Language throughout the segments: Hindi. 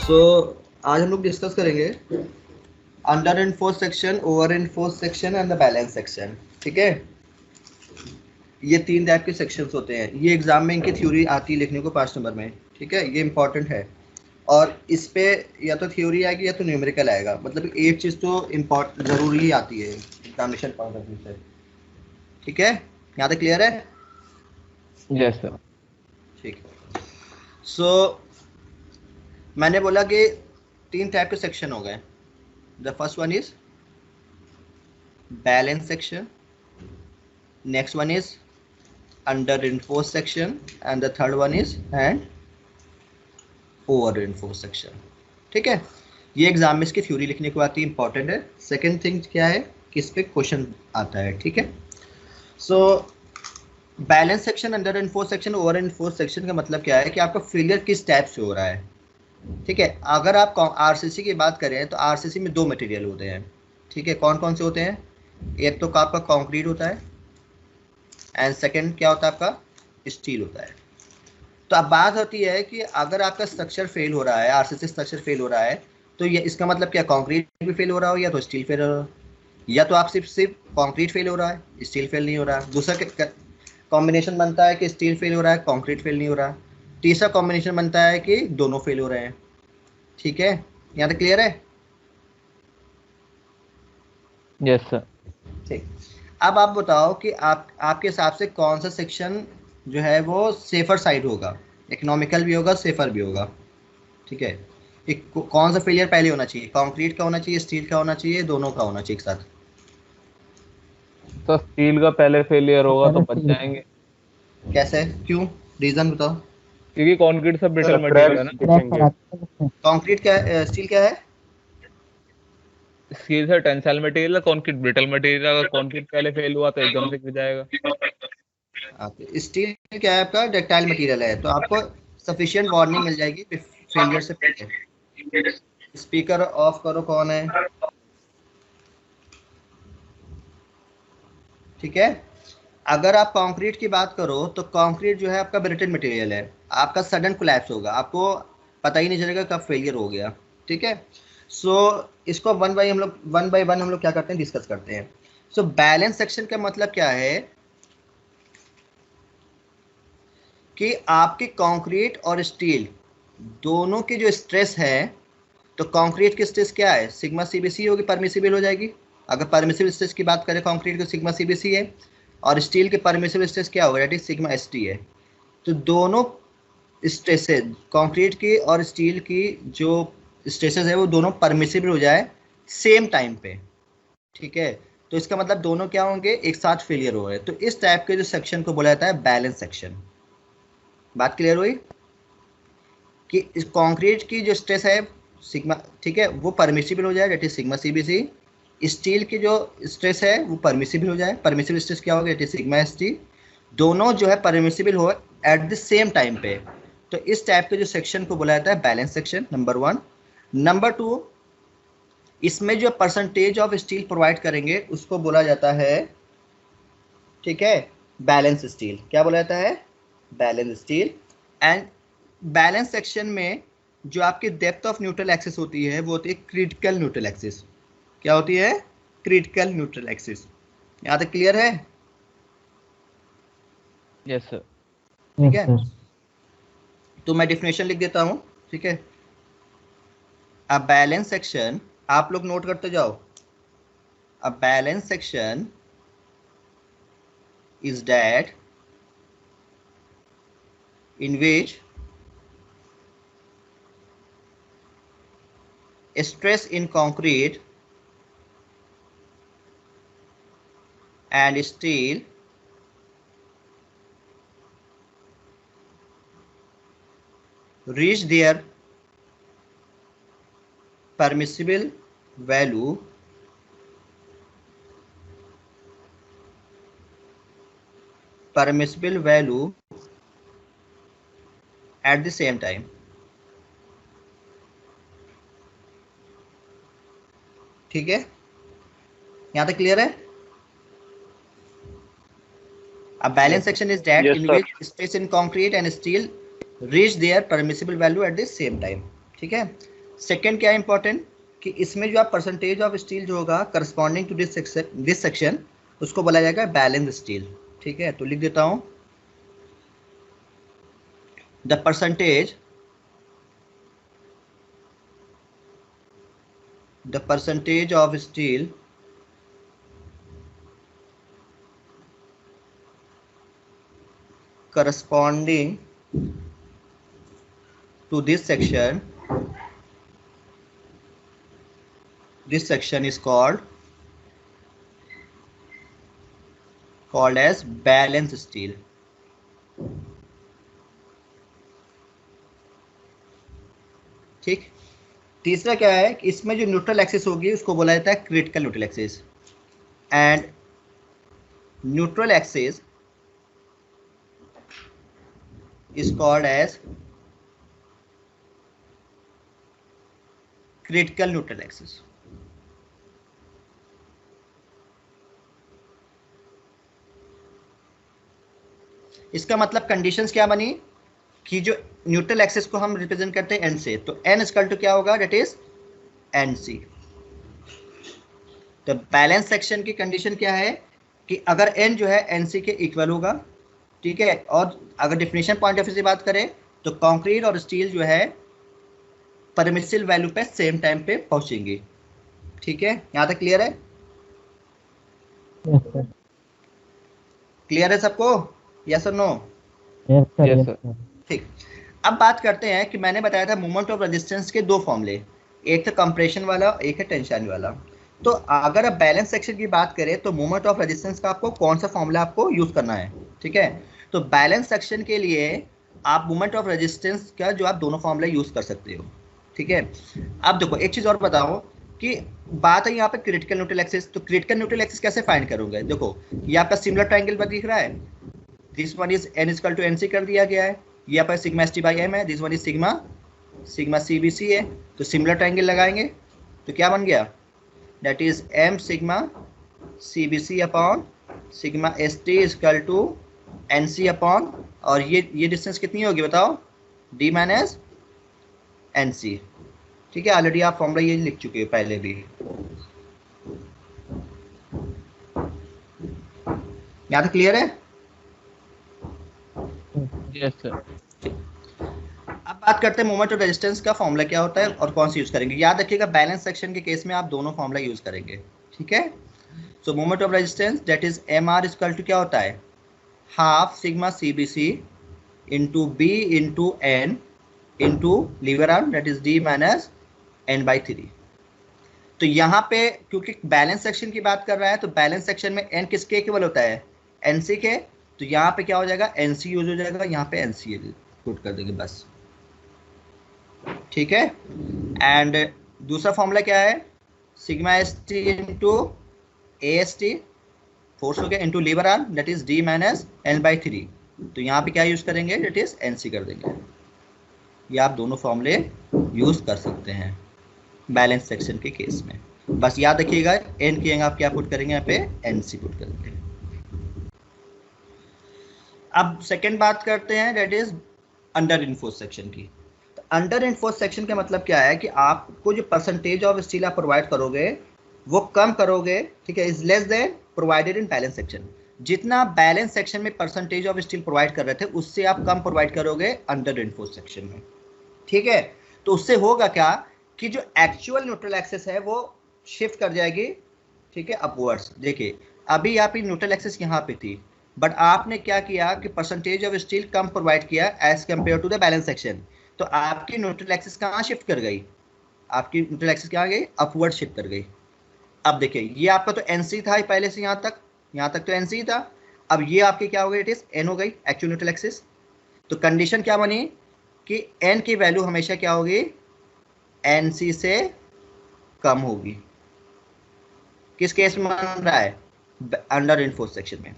सो आज हम लोग डिस्कस करेंगे under enforce section, over enforce section and the balance section. ठीक है, ये तीन टाइप के सेक्शंस होते हैं। ये एग्जाम में इनकी थ्योरी आती है लिखने को 5 नंबर में। ठीक है, ये इंपॉर्टेंट है और इस पे या तो थ्योरी आएगी या तो न्यूमेरिकल आएगा। मतलब एक चीज़ तो इम्पोर्टेंट जरूरी ही आती है एग्जामिनेशन पॉइंट ऑफ व्यू से। ठीक है, यहाँ तक क्लियर है? Yes sir. ठीक है। सो मैंने बोला कि तीन टाइप के सेक्शन हो गए। The first one is balance section, next one is under reinforced section, and the third one is and over reinforced section। ठीक है, ये एग्जाम में इसकी थ्योरी लिखने के बाद इंपॉर्टेंट है। सेकंड थिंग क्या है कि इस पे क्वेश्चन आता है। ठीक है, so balance section, under enforce section, over enforce section का मतलब क्या है कि आपका फेलियर किस टाइप से हो रहा है। ठीक है, अगर आप आरसीसी की बात करें तो आरसीसी में दो मटेरियल होते हैं। ठीक है, कौन कौन से होते हैं? एक तो आपका कंक्रीट होता है एंड सेकंड क्या होता है आपका? स्टील होता है। तो अब बात होती है कि अगर आपका स्ट्रक्चर फेल हो रहा है, आरसीसी स्ट्रक्चर फेल हो रहा है, तो ये इसका मतलब क्या? कंक्रीट भी फेल हो रहा हो या तो स्टील फेल हो रहा हो, या तो आप सिर्फ कंक्रीट फेल हो रहा है, स्टील फेल नहीं हो रहा। दूसरा कॉम्बिनेशन बनता है कि स्टील फेल हो रहा है, कंक्रीट फेल नहीं हो रहा। तीसरा कॉम्बिनेशन बनता है कि दोनों फेल हो रहे हैं। ठीक है, यहाँ तक क्लियर है? Yes sir. ठीक, अब आप बताओ कि आपके हिसाब से कौन सा सेक्शन जो है वो सेफर साइड होगा, इकोनॉमिकल भी होगा, सेफर भी होगा। ठीक है, एक कौन सा फेलियर पहले होना चाहिए? कंक्रीट का होना चाहिए, स्टील का होना चाहिए, दोनों का होना चाहिए एक साथ? तो स्टील का पहले फेलियर होगा तो बच जाएंगे, कैसे, क्यों, रीजन बताओ। क्योंकि कंक्रीट सब ब्रिटल मटेरियल है ना। कंक्रीट क्या है, स्टील क्या है? स्टील से टेंसाइल मटेरियल है, कंक्रीट ब्रिटल मटेरियल। अगर कंक्रीट पहले फेल हुआ तो एकदम से गिर जाएगा। स्टील क्या है आपका? डक्टाइल मटेरियल है, तो आपको सफिशिएंट वार्निंग मिल जाएगी फेलियर से पहले। स्पीकर ऑफ करो, कौन है? ठीक है, अगर आप कंक्रीट की बात करो तो कंक्रीट जो है आपका ब्रिटल मटेरियल है, आपका सडन कोलैप्स होगा, आपको पता ही नहीं चलेगा कब फेलियर हो गया। ठीक है, सो इसको वन बाय वन हम लोग क्या करते हैं, डिस्कस करते हैं। सो बैलेंस सेक्शन का मतलब क्या है कि आपके कंक्रीट और स्टील दोनों की जो स्ट्रेस है, तो कंक्रीट की स्ट्रेस क्या है? सिग्मा सीबीसी होगी, परमिसिबल हो जाएगी। अगर परमिसिबल स्ट्रेस की बात करें कंक्रीट की, सिग्मा सीबीसी है, और स्टील के परमिसिबल स्ट्रेस क्या होगा? दैट इज सिग्मा एसटी है। तो दोनों स्ट्रेसेस, कंक्रीट की और स्टील की जो स्ट्रेसेस है वो दोनों परमिसिबल हो जाए सेम टाइम पे। ठीक है, तो इसका मतलब दोनों क्या होंगे? एक साथ फेलियर हो रहे हैं। तो इस टाइप के जो सेक्शन को बोला जाता है बैलेंस सेक्शन। बात क्लियर हुई कि कंक्रीट की जो स्ट्रेस है सिग्मा, ठीक है, वो परमिसिबल हो जाए, that is sigma CBC. Steel की जो स्ट्रेस है वो परमिसिबल हो जाए, परमिसिबल स्ट्रेस क्या होगा? That is sigma ST. दोनों जो है परमिसिबल हो एट द सेम टाइम पे। तो इस टाइप के जो सेक्शन को बोला जाता है balance section, number one. Number two, इसमें जो परसेंटेज ऑफ स्टील प्रोवाइड करेंगे उसको बोला जाता है, ठीक है, बैलेंस स्टील। क्या बोला जाता है? Balance steel. And balance section में जो आपकी डेप्थ ऑफ न्यूट्रल एक्सिस होती है वो होती है क्रिटिकल न्यूट्रल एक्सिस। क्या होती है? Critical neutral axis. यहाँ तक क्लियर है? Yes sir. ठीक है, तो मैं डिफिनेशन लिख देता हूँ। ठीक है, अ बैलेंस सेक्शन, आप लोग नोट करते जाओ। A balance section is that in which stress in concrete and steel reach their permissible value at the same time। ठीक है, यहाँ तक क्लियर है? A balance section is that in which stress in concrete and steel reach their permissible value at the same time। ठीक है, सेकेंड क्या है इंपॉर्टेंट, कि इसमें जो आप परसेंटेज ऑफ स्टील जो होगा करस्पॉन्डिंग टू दिस सेक्शन, उसको बोला जाएगा बैलेंस स्टील। ठीक है, तो लिख देता हूं, the percentage of steel corresponding to this section is called as balance steel। ठीक, तीसरा क्या है कि इसमें जो न्यूट्रल एक्सिस होगी उसको बोला जाता है critical neutral axis, and neutral axis is called as critical neutral axis। इसका मतलब कंडीशंस क्या बनी कि जो न्यूट्रल एक्सिस को हम रिप्रेजेंट करते हैं एन से, तो एन इक्वल टू क्या होगा, डेट इज एन सी। तो बैलेंस सेक्शन की कंडीशन क्या है कि अगर एन जो है एन सी के इक्वल होगा, ठीक है, और अगर डिफिनेशन पॉइंट ऑफ व्यू से बात करें तो कंक्रीट और स्टील जो है परमिसिबल वैल्यू पे सेम टाइम पे पहुंचेंगे। ठीक है, यहां तक क्लियर है? क्लियर है सबको, यस और नो? Yes sir. ठीक, अब बात करते हैं कि मैंने बताया था मोमेंट ऑफ रेजिस्टेंस के दो फॉर्मूले, एक था कंप्रेशन वाला, एक है टेंशन वाला। तो अगर आप बैलेंस सेक्शन की बात करें तो मोमेंट ऑफ रेजिस्टेंस का आपको कौन सा फॉर्मूला आपको यूज करना है? ठीक है, तो बैलेंस सेक्शन के लिए आप मोमेंट ऑफ रेजिस्टेंस का जो आप दोनों फॉर्मूला यूज कर सकते हो। ठीक है, अब देखो एक चीज और बताओ कि बात है यहाँ पे क्रिटिकल न्यूट्रल एक्सिस, तो क्रिटिकल न्यूट्रल एक्सिस कैसे फाइंड करोगे? देखो ये आपका सिमिलर ट्रायंगल पर दिख रहा है, this one is n equal to NC कर दिया गया है, ये आपका sigma S T by M है, this one is sigma C B C है, तो सिमिलर ट्रायंगल लगाएंगे तो क्या बन गया, that is m sigma C B C upon sigma S T equal to N C upon, और ये डिस्टेंस कितनी होगी बताओ, d माइनस एन सी। ठीक है, ऑलरेडी आप फॉर्मूला ये लिख चुके हो पहले भी, यहाँ तक क्लियर है? Yes sir. अब बात करते हैं मोमेंट ऑफ रेजिस्टेंस का फॉर्मूला क्या होता है और कौन सा यूज करेंगे। याद रखिएगा बैलेंस सेक्शन के केस में आप दोनों फॉर्मूला यूज करेंगे। ठीक है, so moment of resistance that is M R equal to क्या होता है, half sigma C B C into B into N into lever arm that is D minus N by 3। तो यहाँ पे क्योंकि बैलेंस सेक्शन की बात कर रहा है तो बैलेंस सेक्शन में एन किसके इक्वल होता है, एन सी के, तो यहाँ पे क्या हो जाएगा, एन सी यूज हो जाएगा, यहाँ पे एन सी पुट कर देंगे बस। ठीक है, एंड दूसरा फॉर्मूला क्या है, sigma S T into A S T force हो गया into lever arm that is D minus N by 3। तो यहाँ पे क्या यूज करेंगे, दैट इज एन सी कर देंगे। ये आप दोनों फॉर्मूले यूज कर सकते हैं बैलेंस सेक्शन के केस में। बस याद रखिएगा एन की आप क्या पुट करेंगे, यहाँ पे एन सी पुट करेंगे। अब सेकेंड बात करते हैं that is under enforce section की। अंडर इन्फोर्स सेक्शन का मतलब क्या है कि आपको जो परसेंटेज ऑफ स्टील आप प्रोवाइड करोगे वो कम करोगे, ठीक है, is less than provided in balance section. जितना बैलेंस सेक्शन में परसेंटेज ऑफ स्टील प्रोवाइड कर रहे थे उससे आप कम प्रोवाइड करोगे अंडर इन्फोर्स सेक्शन में। ठीक है, तो उससे होगा क्या कि जो एक्चुअल न्यूट्रल एक्सिस है वो शिफ्ट कर जाएगी, ठीक है, अपवर्ड्स। देखिए अभी यहाँ पे न्यूट्रल एक्सिस यहाँ पे थी, बट आपने क्या किया कि परसेंटेज ऑफ स्टील कम प्रोवाइड किया as compare to the balance section, तो आपकी न्यूट्रल एक्सिस कहाँ शिफ्ट कर गई, आपकी न्यूट्रल एक्सिस कहाँ गई, अपवर्ड शिफ्ट कर गई। अब देखिए ये आपका तो एनसी था पहले से, यहाँ तक तो एनसी था, अब ये आपकी क्या हो गई, इट इज एन हो गई एक्चुअल न्यूट्रल एक्सिस। तो कंडीशन क्या बनी कि एन की वैल्यू हमेशा क्या होगी, एनसी से कम होगी। किस केस में बन रहा है, अंडर इन्फोर्स सेक्शन में।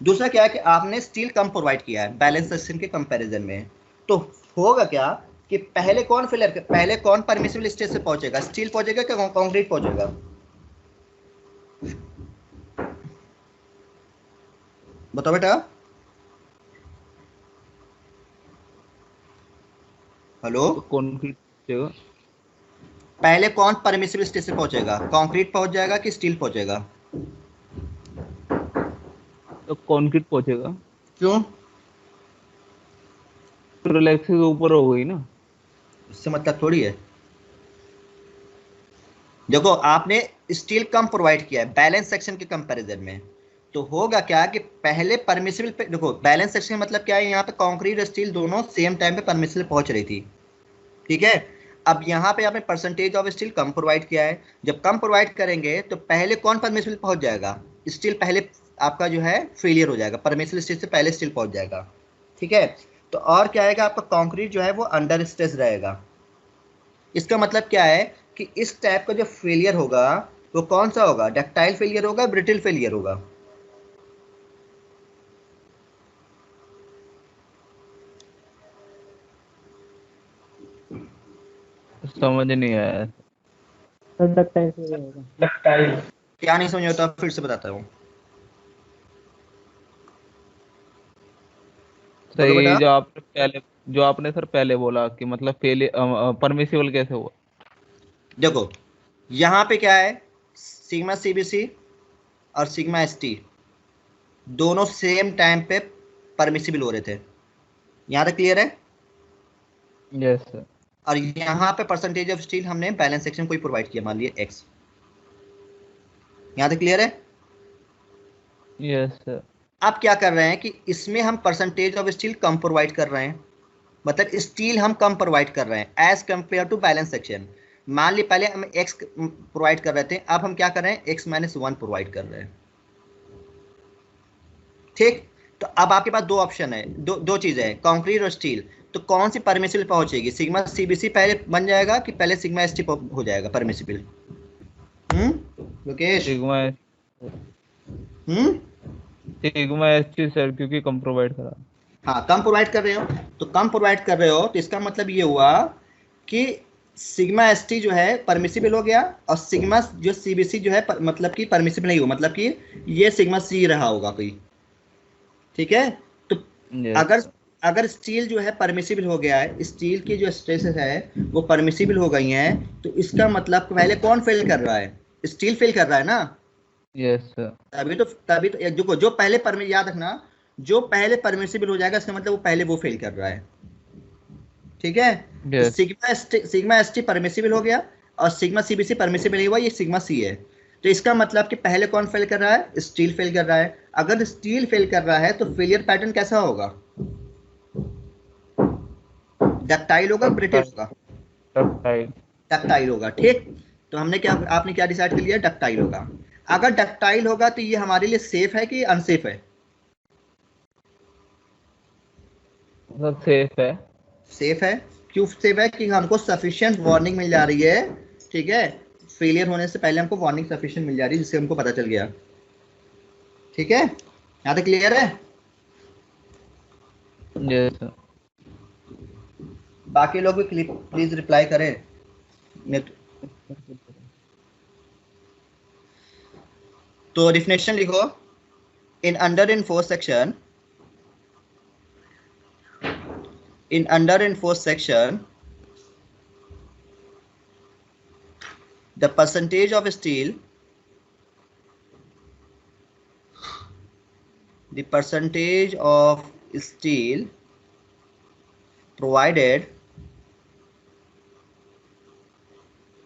दूसरा क्या है कि आपने स्टील कम प्रोवाइड किया है बैलेंस सेक्शन के कंपैरिजन में, तो होगा क्या कि पहले कौन परमिसिबल स्टेज से पहुंचेगा, स्टील पहुंचेगा कि कंक्रीट पहुंचेगा, बताओ बेटा। हेलो, तो कंक्रीट पहुंचेगा। पहले कौन परमिसिबल स्टेज से पहुंचेगा, कंक्रीट पहुंच जाएगा कि स्टील पहुंचेगा? तो कंक्रीट पहुंचेगा, क्यों? न्यूट्रल एक्सिस ऊपर हो गई ना। इससे मतलब थोड़ी है। देखो आपने स्टील कम प्रोवाइड किया है बैलेंस सेक्शन के कंपैरिजन में, तो होगा क्या कि पहले परमिसिबल पे, देखो बैलेंस सेक्शन का मतलब क्या है, यहाँ पे कंक्रीट और स्टील दोनों सेम टाइम पे परमिसिबल पहुंच रही थी, ठीक है। अब यहाँ पे आपने परसेंटेज ऑफ स्टील कम प्रोवाइड किया है, जब कम प्रोवाइड करेंगे तो पहले कौन परमिसिबल पहुंच जाएगा? स्टील पहले आपका जो है फेलियर हो जाएगा, परमिसिबल स्टेज से पहले स्टील पहुंच जाएगा, ठीक है। तो और क्या आएगा, आपका कंक्रीट जो है वो अंडर स्ट्रेस रहेगा। इसका मतलब क्या है कि इस टाइप का जो फेलियर होगा वो कौन सा होगा, डक्टाइल फेलियर होगा, ब्रिटिल फेलियर होगा? समझ नहीं आया। डक्टाइल से होगा। डक्टाइल। क्या नहीं समझ होता, फिर से बताता हूँ। बोलो सही, बेटा। जो आपने सर पहले बोला कि मतलब फेलियर परमिसिबल कैसे हुआ। देखो यहाँ पे क्या है, सिग्मा सीबीसी और सिग्मा एसटी दोनों सेम टाइम पे परमिसिबल हो रहे थे, यहाँ तक क्लियर है? Yes sir. और यहाँ पे परसेंटेज ऑफ स्टील हमने बैलेंस सेक्शन को ही प्रोवाइड किया, मान लिया एक्स। यहाँ तक क्लियर है? Yes sir. अब क्या कर रहे हैं कि इसमें हम परसेंटेज ऑफ स्टील कम प्रोवाइड कर रहे हैं, मतलब स्टील हम कम प्रोवाइड कर रहे हैं as compare to balance section. मान ली पहले हम एक्स प्रोवाइड कर रहे थे, अब हम क्या कर रहे हैं, x-1 प्रोवाइड कर रहे हैं, ठीक। तो अब आपके पास दो ऑप्शन है, दो चीजें हैं, कंक्रीट और स्टील। तो कौन सी परमिसिबल पहुंचेगी, सिग्मा सीबीसी पहले बन जाएगा कि पहले सिग्मा एसटी हो जाएगा परमिसिबल? लोकेश? सिग्मा हम्म सिग्मा एसटी सर, क्योंकि कम प्रोवाइड करा। हाँ कम प्रोवाइड कर रहे हो, तो कम प्रोवाइड कर रहे हो तो इसका मतलब ये हुआ कि सिग्मा एसटी जो है परमिसिबल हो गया, और सिग्मा जो सीबीसी जो है मतलब कि परमिसिबल नहीं हुआ, मतलब कि ये सिग्मा सी रहा होगा कोई, ठीक है। तो यस अगर सर। अगर स्टील जो है परमिसिबल हो गया है, स्टील की जो स्ट्रेसेस है वो परमिसिबल हो गई हैं, तो इसका मतलब पहले कौन फेल कर रहा है, स्टील फेल कर रहा है ना। Yes sir. तभी तो देखो जो पहले याद रखना, जो पहले परमिसिबल हो जाएगा इसका मतलब वो पहले वो फेल कर रहा है, ठीक है। तो yes. Sigma S T permissible हो गया और सिग्मा सीबीसी परमिसिबल नहीं हुआ, ये सिग्मा सी है। तो इसका मतलब कि पहले कौन फेल कर रहा है, स्टील फेल कर रहा है। अगर स्टील फेल कर रहा है तो फेलियर पैटर्न कैसा होगा, डक्टाइल होगा, ब्रिटिल होगा? डक्टाइल। डक्टाइल होगा, ठीक। तो आपने क्या डिसाइड कर लिया, डक्टाइल होगा। अगर डक्टाइल होगा तो ये हमारे लिए सेफ है कि अनसेफ है? मतलब सेफ है। सेफ है। क्यों सेफ है? कि हमको सफिशिएंट वार्निंग मिल जा रही है, ठीक है। फेलियर होने से पहले हमको वार्निंग सफिशिएंट मिल जा रही है, जिससे हमको पता चल गया, ठीक है। यहाँ तक क्लियर है? Yes sir. बाकी लोग भी प्लीज रिप्लाई करें। तो डिफिनेशन लिखो, in under enforce section, in under-enforced section, the percentage of steel provided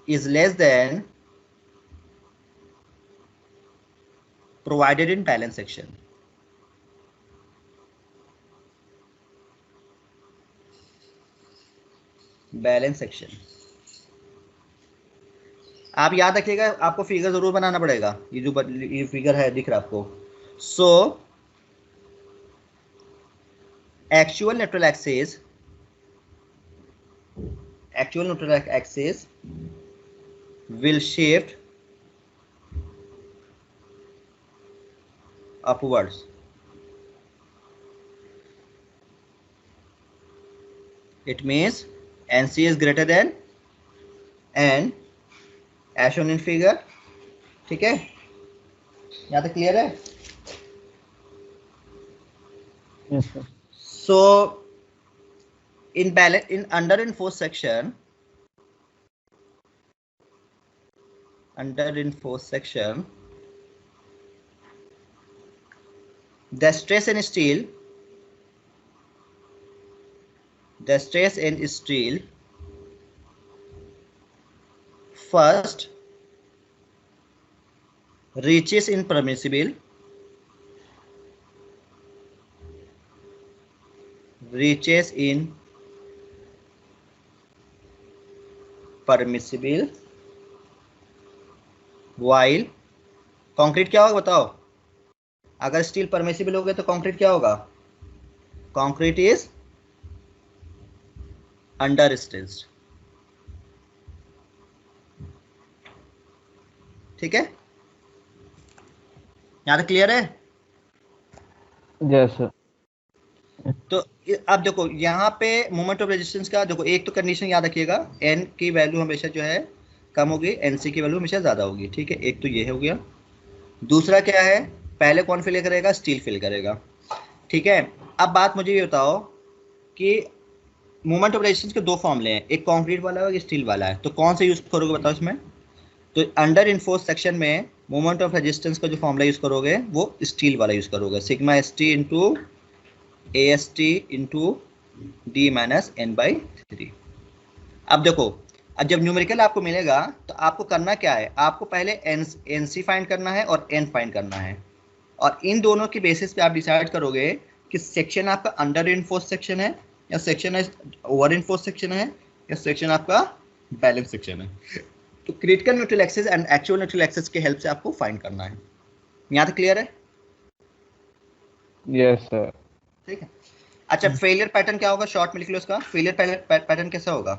is less than provided in balance section. Balance section आप याद रखिएगा, आपको फिगर जरूर बनाना पड़ेगा, ये फिगर है दिख रहा आपको। So actual neutral axis will shift upwards. It means NC is greater than N as shown in figure, ठीक है। यहाँ तक क्लियर है? Yes, sir. So in under enforced section under reinforced section, the stress in steel first reaches in permissible, while concrete क्या होगा बताओ? अगर स्टील परमिसिबल हो गया तो कंक्रीट क्या होगा? Concrete is under stressed. ठीक है, यहां तक क्लियर है? Yes sir. तो अब देखो यहाँ पे मोमेंट ऑफ रेजिस्टेंस का देखो, एक तो कंडीशन याद रखिएगा, एन की वैल्यू हमेशा जो है कम होगी, एनसी की वैल्यू हमेशा ज्यादा होगी। ठीक है, एक तो ये हो गया। दूसरा क्या है, पहले कौन फिल करेगा? स्टील फिल करेगा। ठीक है, अब बात मुझे ये बताओ कि मोमेंट ऑफ रेजिस्टेंस के दो फॉर्मूले हैं, एक कंक्रीट वाला है और एक स्टील वाला है, तो कौन सा यूज करोगे बताओ इसमें? तो अंडर इन्फोर्स सेक्शन में मोमेंट ऑफ रेजिस्टेंस का जो फॉर्मूला यूज करोगे वो स्टील वाला यूज करोगे, sigma S T into A S T into D minus N by 3। अब देखो, अब जब न्यूमेरिकल आपको मिलेगा तो आपको करना क्या है, आपको पहले एन सी फाइंड करना है और एन फाइंड करना है, और इन दोनों की बेसिस पे आप डिसाइड करोगे कि सेक्शन आपका अंडर इन्फोर्स सेक्शन है या सेक्शन ओवर इन्फोर्स सेक्शन है या सेक्शन आपका बैलेंस सेक्शन है। तो critical neutral axis and actual neutral axis के हेल्प से आपको फाइंड करना है। यहाँ तक क्लियर है? Yes sir. ठीक है, अच्छा फेलियर पैटर्न क्या होगा? शॉर्ट में लिख लो इसका। फेलियर पैटर्न कैसा होगा?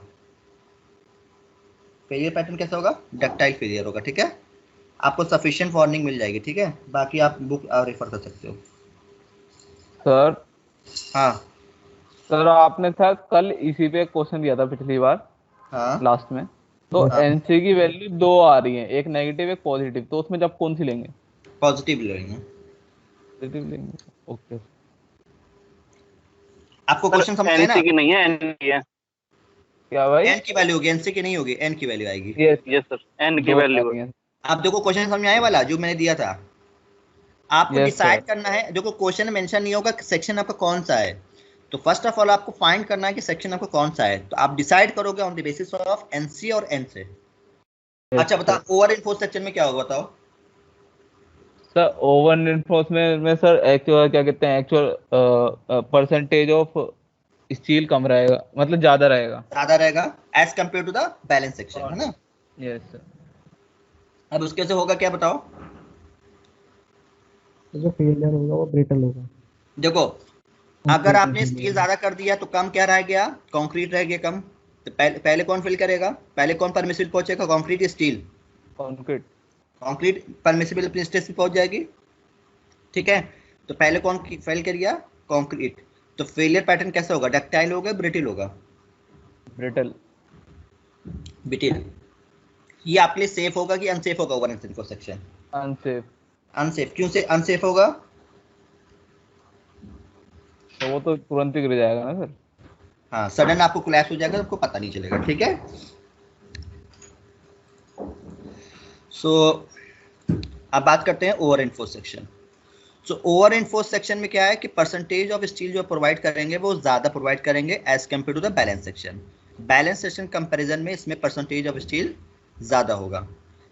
फेलियर पैटर्न कैसा होगा? डक्टाइल फेलियर होगा। ठीक है, आपको सफिशिएंट वार्निंग मिल जाएगी। ठीक है, बाकी आप बुक रेफर कर सकते हो। सर हाँ सर, आपने था कल इसी पे क्वेश्चन दिया था पिछली बार, हाँ लास्ट में, तो हाँ। एनसी की वैल्यू 2 आ रही है, एक नेगेटिव एक पॉजिटिव, तो उसमें जब कौन सी लेंगे? पॉजिटिव लेंगे। पॉजिटिव लेंगे, ओके। आपको क्वेश्चन समझ आया ना? एनसी की नहीं है, एन की है। क्या भाई? एन की वैल्यू होगी, एनसी की नहीं होगी, एन की वैल्यू आएगी। यस सर, एन की 2 आ वैल्यू रही है। है। आप देखो क्वेश्चन समझ में आए वाला जो मैंने दिया था, आपको Yes, डिसाइड sir. करना है। देखो क्वेश्चन में मेंशन नहीं होगा कि सेक्शन आपका कौन सा है, तो फर्स्ट ऑफ ऑल आपको फाइंड करना है कि सेक्शन आपका कौन सा है, तो आप डिसाइड करोगे on the basis of NC और एन से। अच्छा बताओ, ओवर इन्फोर्स सेक्शन में क्या होगा बताओ? सर ओवर इन्फोर्स में सर एक्चुअल क्या कहते हैं, एक्चुअल परसेंटेज ऑफ स्टील कम रहेगा, मतलब ज्यादा रहेगा as compare to the balance section, है ना? Yes sir. अब उसके से होगा क्या बताओ? तो जो फेलियर होगा वो ब्रिटल होगा। देखो अगर आपने स्टील ज्यादा कर दिया तो कम क्या रह गया? कंक्रीट रह गया कम। तो पहले कौन फिल करेगा? पहले कौन परमिसिबल पहुंचेगा? कंक्रीट या स्टील? कंक्रीट परमिसिबल अपनी स्टेज पे पहुंच जाएगी। ठीक है, तो पहले कौन फेल करेगा? कंक्रीट। तो फेलियर पैटर्न कैसा होगा? डक्टाइल होगा, ब्रिटिल होगा? ब्रिटल। ये आपके लिए सेफ होगा कि अनसेफ होगा? Over reinforce section unsafe. क्यों से अनसेफ होगा? तो वो तो तुरंत ही गिर जाएगा ना सर। हाँ, सडन आपको कोलैप्स हो जाएगा, आपको पता नहीं चलेगा। ठीक है, सो अब बात करते हैं over reinforce section. So over reinforce section में क्या है कि परसेंटेज ऑफ स्टील जो प्रोवाइड करेंगे वो ज्यादा प्रोवाइड करेंगे as compare to the balance section. Balance section comparison में इसमें परसेंटेज ऑफ स्टील ज्यादा होगा।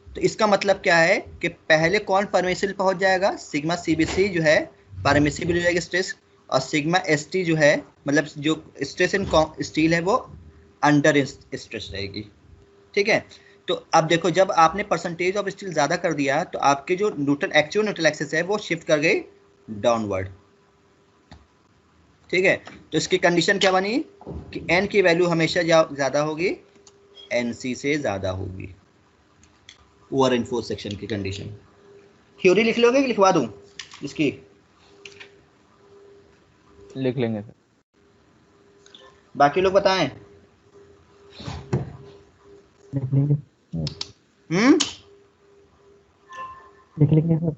तो इसका मतलब क्या है कि पहले कौन परमिसिबल पहुंच जाएगा? सिग्मा सीबीसी जो है परमिसिबल हो जाएगी स्ट्रेस, और सिग्मा एसटी जो है मतलब जो स्ट्रेस इन स्टील है वो अंडर स्ट्रेस रहेगी। ठीक है, तो अब देखो जब आपने परसेंटेज ऑफ स्टील ज्यादा कर दिया तो आपके जो न्यूट्रल एक्चुअल न्यूट्रल एक्सिस है वो शिफ्ट कर गई डाउनवर्ड। ठीक है, तो इसकी कंडीशन क्या बनी कि एन की वैल्यू हमेशा ज्यादा होगी, एनसी से ज्यादा होगी। ओवर इन्फोर्स सेक्शन की कंडीशन। थ्योरी लिख लोगे कि लिखवा दूं इसकी? लिख लेंगे सर। बाकी लोग बताएं। लिख लेंगे सर।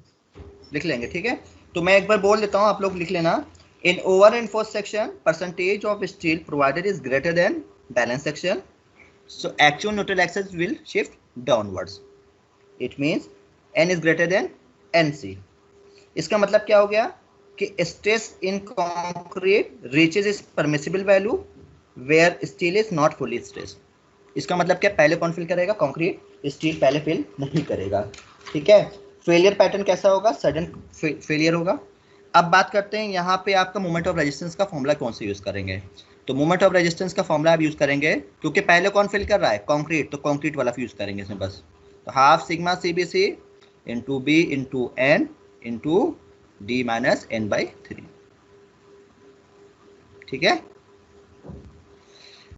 लिख लेंगे, ठीक है। तो मैं एक बार बोल देता हूं, आप लोग लिख लेना। In over reinforce section percentage of steel provided is greater than balance section, so actual neutral axis will shift downwards. It means n is greater than nc। इसका मतलब क्या हो गया कि stress in concrete reaches is permissible value where steel is not fully stress. इसका मतलब क्या, पहले कौन फिल करेगा, कंक्रीट, स्टील पहले फिल नहीं करेगा। ठीक है, फेलियर पैटर्न कैसा होगा, सडन फेलियर होगा। अब बात करते हैं यहाँ पे आपका मोमेंट ऑफ रेजिस्टेंस का फॉर्मूला कौन सा यूज करेंगे। तो मोमेंट ऑफ रेजिस्टेंस का फॉर्मूला आप यूज करेंगे, क्योंकि पहले कौन फिल कर रहा है, कंक्रीट, तो कंक्रीट वाला यूज करेंगे इसमें बस। तो half sigma CBC into B into N into D minus n/3। ठीक है।